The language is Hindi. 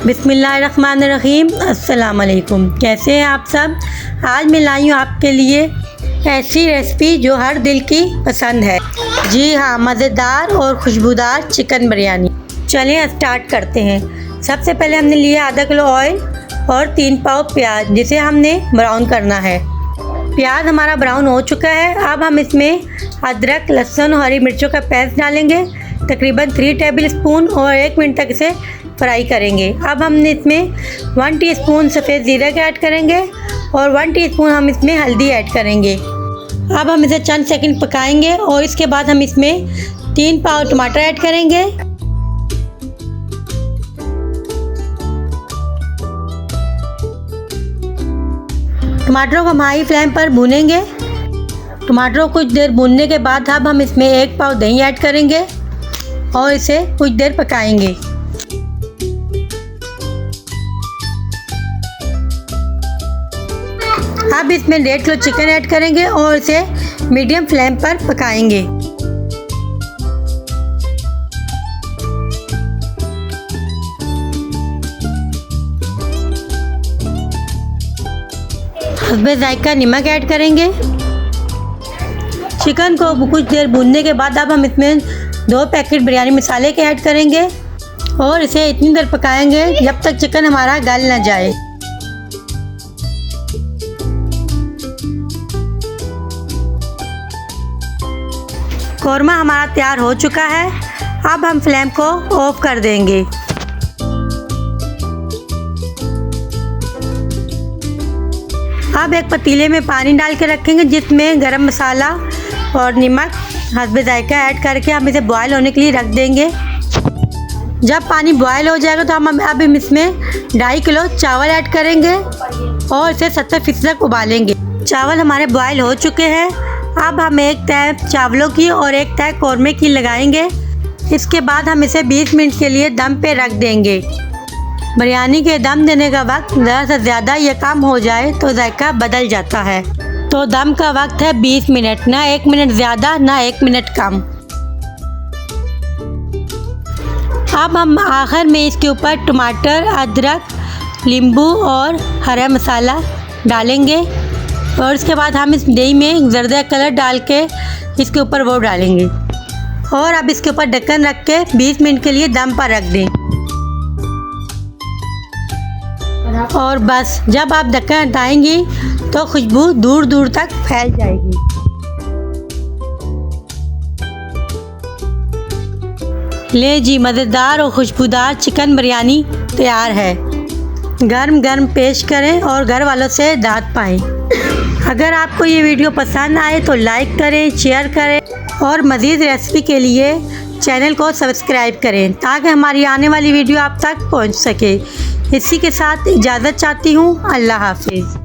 बिस्मिल्लाहिर्रहमानिर्रहीम। अस्सलाम वालेकुम। कैसे हैं आप सब। आज मैं लाई हूँ आपके लिए ऐसी रेसिपी जो हर दिल की पसंद है। जी हाँ, मज़ेदार और खुशबूदार चिकन बिरयानी। चलें स्टार्ट करते हैं। सबसे पहले हमने लिया आधा किलो ऑयल और 3 पाव प्याज, जिसे हमने ब्राउन करना है। प्याज हमारा ब्राउन हो चुका है। अब हम इसमें अदरक, लहसुन और हरी मिर्चों का पेस्ट डालेंगे, तकरीबन 3 टेबल स्पून, और 1 मिनट तक इसे फ्राई करेंगे। अब हमने इसमें 1 टीस्पून सफ़ेद ज़ीरा का ऐड करेंगे और 1 टीस्पून हम इसमें हल्दी ऐड करेंगे। अब हम इसे चंद सेकंड पकाएंगे और इसके बाद हम इसमें 3 पाव टमाटर ऐड करेंगे। टमाटरों को हम हाई फ्लेम पर भूनेंगे। टमाटरों को कुछ देर भूनने के बाद अब हम इसमें 1 पाव दही ऐड करेंगे और इसे कुछ देर पकाएंगे। अब इसमें 1.5 किलो चिकन ऐड करेंगे और इसे मीडियम फ्लेम पर पकाएंगे। हस्बे जायका नमक ऐड करेंगे। चिकन को कुछ देर भूनने के बाद अब हम इसमें 2 पैकेट बिरयानी मसाले के ऐड करेंगे और इसे इतनी देर पकाएंगे जब तक चिकन हमारा गल न जाए। कौरमा हमारा तैयार हो चुका है। अब हम फ्लेम को ऑफ कर देंगे। अब एक पतीले में पानी डाल के रखेंगे, जिसमें गरम मसाला और नमक हस्बे जायका ऐड करके हम इसे बॉयल होने के लिए रख देंगे। जब पानी बॉयल हो जाएगा तो हम अब इसमें 2.5 किलो चावल ऐड करेंगे और इसे 70% तक उबालेंगे। चावल हमारे बॉयल हो चुके हैं। अब हम 1 तह चावलों की और 1 तह कौरमे की लगाएंगे। इसके बाद हम इसे 20 मिनट के लिए दम पे रख देंगे। बिरयानी के दम देने का वक्त ज़्यादा से ज़्यादा ये कम हो जाए तो जायका बदल जाता है। तो दम का वक्त है 20 मिनट, ना 1 मिनट ज़्यादा ना 1 मिनट कम। अब हम आखिर में इसके ऊपर टमाटर, अदरक, नींबू और हरा मसाला डालेंगे और इसके बाद हम इस दही में जर्दा कलर डाल के इसके ऊपर वो डालेंगे और अब इसके ऊपर ढक्कन रख के 20 मिनट के लिए दम पर रख दें। और बस जब आप ढक्कन हटाएंगी तो खुशबू दूर दूर तक फैल जाएगी। ले जी, मज़ेदार और खुशबूदार चिकन बिरयानी तैयार है। गर्म गर्म पेश करें और घर वालों से दाद पाएं। अगर आपको ये वीडियो पसंद आए तो लाइक करें, शेयर करें और मज़ीद रेसिपी के लिए चैनल को सब्सक्राइब करें ताकि हमारी आने वाली वीडियो आप तक पहुंच सके। इसी के साथ इजाज़त चाहती हूँ। अल्लाह हाफिज़।